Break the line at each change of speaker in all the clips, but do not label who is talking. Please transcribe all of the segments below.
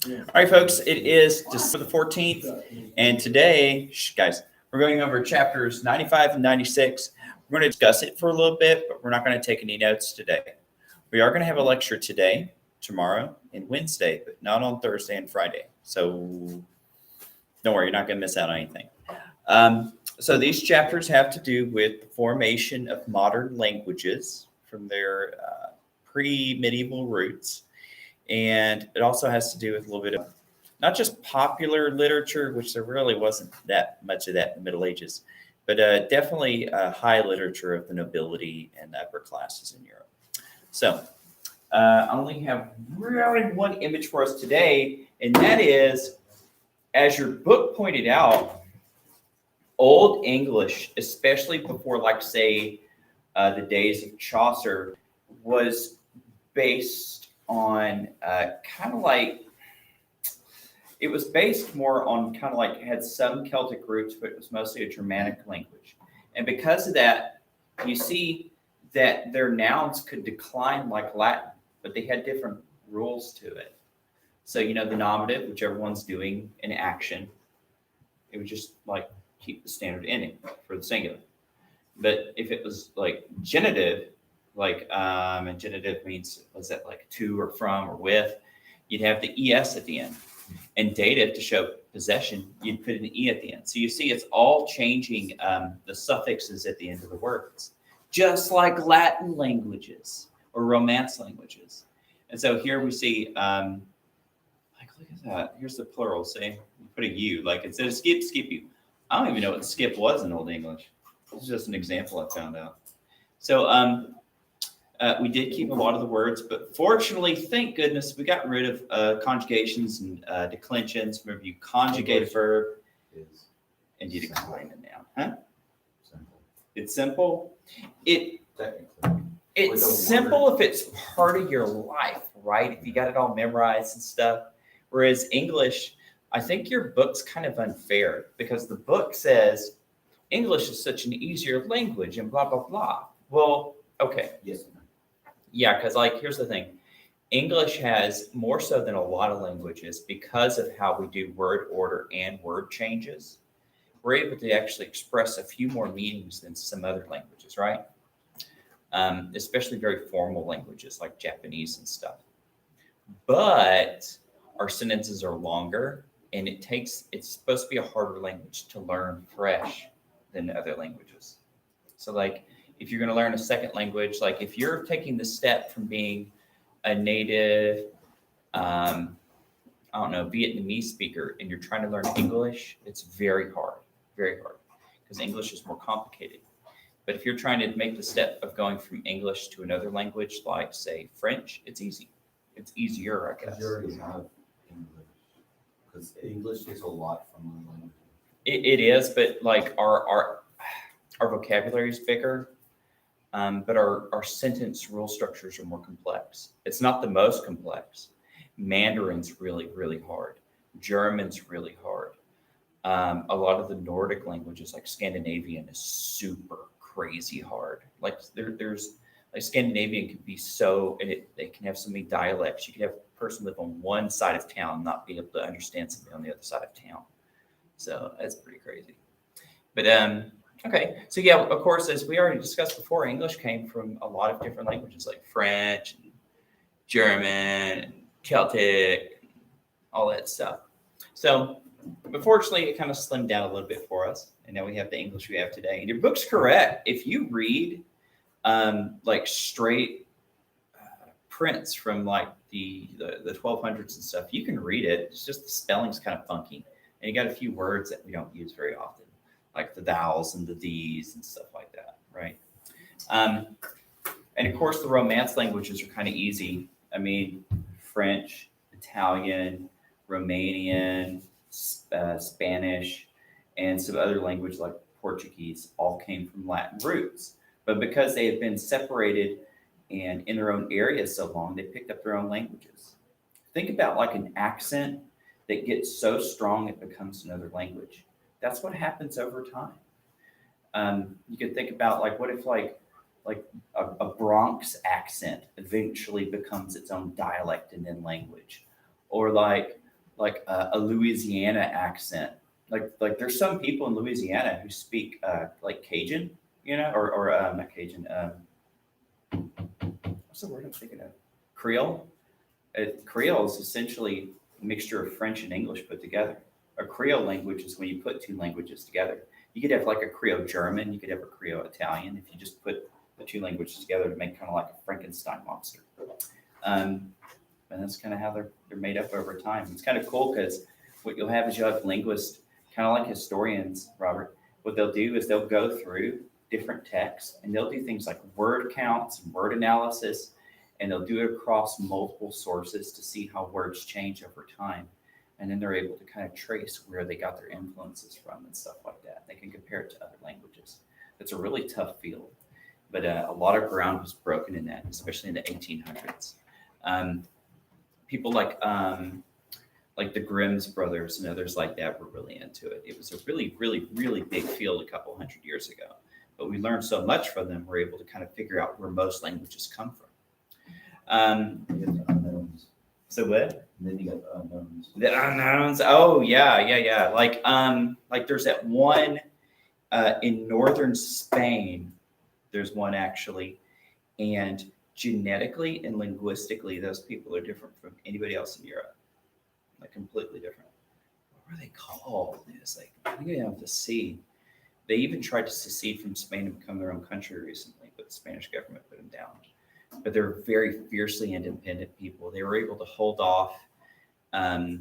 All right, folks, it is December the 14th, and today, guys, we're going over chapters 95 and 96. We're going to discuss it for a little bit, but we're not going to take any notes today. We are going to have a lecture today, tomorrow, and Wednesday, but not on Thursday and Friday. So don't worry, you're not going to miss out on anything. So these chapters have to do with the formation of modern languages from their pre-medieval roots. And it also has to do with a little bit of not just popular literature, which there really wasn't that much of that in the Middle Ages, but definitely high literature of the nobility and the upper classes in Europe. So I only have really one image for us today, and that is, as your book pointed out, Old English, especially before, like, say, the days of Chaucer, was based on kind of like, it was based more on kind of like, it had some Celtic roots, but it was mostly a Germanic language. And because of that, you see that their nouns could decline like Latin, but they had different rules to it. So, the nominative, whichever one's doing an action, it would just like keep the standard ending for the singular. But if it was like genitive, like and genitive means, was that like to or from or with, you'd have the es at the end. And dative, to show possession, you'd put an e at the end. So you see it's all changing the suffixes at the end of the words, just like Latin languages or Romance languages. And so here we see, like, look at that, here's the plural, see, you put a u, like instead of skip you. I don't even know what skip was in Old English. This is just an example I found out. So we did keep a lot of the words, but fortunately, thank goodness, we got rid of conjugations and declensions. Whenever you conjugate a verb and you decline a noun, huh?
Simple.
It's simple.
Technically.
It's simple if it's part of your life, right? If you got it all memorized and stuff. Whereas English, I think your book's kind of unfair because the book says English is such an easier language and blah, blah, blah. Well, okay.
Yes.
Yeah, because like, here's the thing. English has more so than a lot of languages, because of how we do word order and word changes, we're able to actually express a few more meanings than some other languages, right? Especially very formal languages like Japanese and stuff. But our sentences are longer, and it's supposed to be a harder language to learn fresh than other languages. So like, if you're going to learn a second language, like if you're taking the step from being a native, Vietnamese speaker, and you're trying to learn English, it's very hard, because English is more complicated. But if you're trying to make the step of going from English to another language, like say French, it's easy. It's easier, I guess.
You already have English, because English takes a lot from the language.
It is, but like our vocabulary is bigger. But our sentence rule structures are more complex. It's not the most complex. Mandarin's really, really hard. German's really hard. A lot of the Nordic languages, like Scandinavian, is super crazy hard. Like there's like Scandinavian can be so, and they can have so many dialects. You can have a person live on one side of town and not be able to understand something on the other side of town. So that's pretty crazy. But okay, so yeah, of course, as we already discussed before, English came from a lot of different languages like French, and German, and Celtic, and all that stuff. So, unfortunately, it kind of slimmed down a little bit for us, and now we have the English we have today. And your book's correct. If you read like straight prints from like the 1200s and stuff, you can read it. It's just the spelling's kind of funky, and you got a few words that we don't use very often, like the thous and the these and stuff like that, right? And of course, the Romance languages are kind of easy. I mean, French, Italian, Romanian, Spanish, and some other language like Portuguese all came from Latin roots. But because they had been separated and in their own areas so long, they picked up their own languages. Think about like an accent that gets so strong it becomes another language. That's what happens over time. You could think about like, what if like a Bronx accent eventually becomes its own dialect and then language, or like like a Louisiana accent. Like there's some people in Louisiana who speak like Cajun, or not Cajun. What's the word I'm thinking of? Creole. Creole is essentially a mixture of French and English put together. A Creole language is when you put two languages together. You could have like a Creole German, you could have a Creole Italian if you just put the two languages together to make kind of like a Frankenstein monster. And that's kind of how they're made up over time. It's kind of cool because what you'll have is you'll have linguists, kind of like historians, Robert. What they'll do is they'll go through different texts and they'll do things like word counts and word analysis, and they'll do it across multiple sources to see how words change over time. And then they're able to kind of trace where they got their influences from and stuff like that. They can compare it to other languages. It's a really tough field, but a lot of ground was broken in that, especially in the 1800s. People like the Grimm's brothers and others like that were really into it. It was a really, really, really big field a couple hundred years ago. But we learned so much from them, we're able to kind of figure out where most languages come from.
You get the unknowns.
So what?
And then you got the unknowns.
The unknowns. Oh yeah. Like there's that one in northern Spain. There's one actually, and genetically and linguistically, those people are different from anybody else in Europe. Like completely different. What were they called? It's like I think I have to see. They even tried to secede from Spain and become their own country recently, but the Spanish government put them down. But they're very fiercely independent people. They were able to hold off like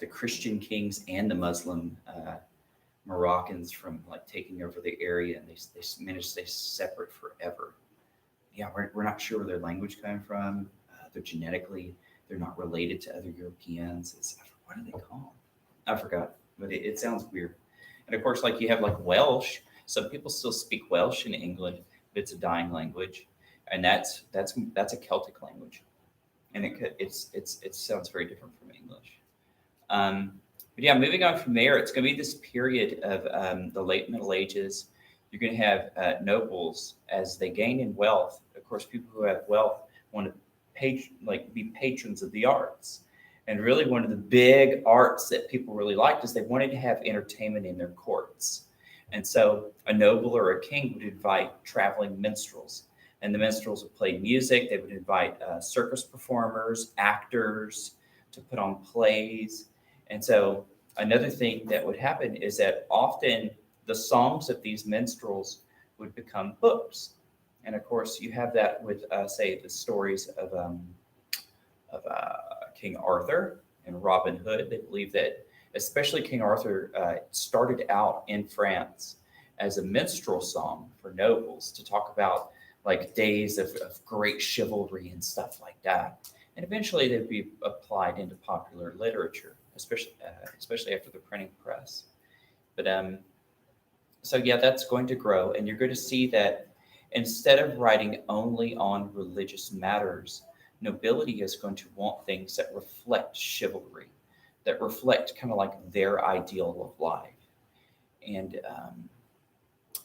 the Christian kings and the Muslim Moroccans from like taking over the area, and they managed to stay separate forever. Yeah, we're not sure where their language came from. They're not related to other Europeans. What are they called? I forgot, but it sounds weird. And of course, like you have like Welsh. Some people still speak Welsh in England, but it's a dying language, and that's a Celtic language, and it sounds very different from English. But yeah, moving on from there, it's going to be this period of the late Middle Ages. You're going to have nobles as they gain in wealth. Of course, people who have wealth want to be patrons of the arts. And really, one of the big arts that people really liked is they wanted to have entertainment in their courts. And so a noble or a king would invite traveling minstrels. And the minstrels would play music. They would invite circus performers, actors to put on plays. And so another thing that would happen is that often the songs of these minstrels would become books. And of course, you have that with, say, the stories of King Arthur and Robin Hood. They believe that especially King Arthur started out in France as a minstrel song for nobles to talk about like days of great chivalry and stuff like that. And eventually they'd be applied into popular literature, especially after the printing press. But so yeah, that's going to grow, and you're going to see that instead of writing only on religious matters, nobility is going to want things that reflect chivalry, that reflect kind of like their ideal of life. And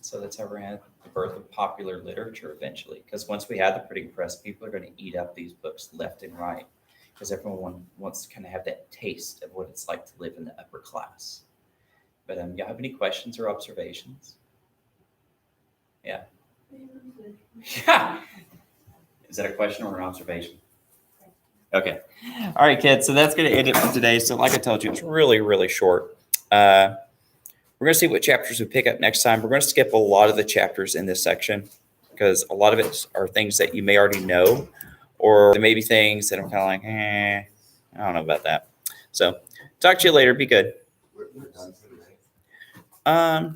so that's how we're at the birth of popular literature eventually. Because once we have the printing press, people are going to eat up these books left and right, because everyone wants to kind of have that taste of what it's like to live in the upper class. But y'all have any questions or observations? Yeah. Yeah. Is that a question or an observation? Okay. All right, kids. So that's going to end it for today. So like I told you, it's really, really short. We're going to see what chapters we pick up next time. We're going to skip a lot of the chapters in this section because a lot of it are things that you may already know, or there may be things that I'm kind of like, I don't know about that. So talk to you later. Be good.
We're done for today.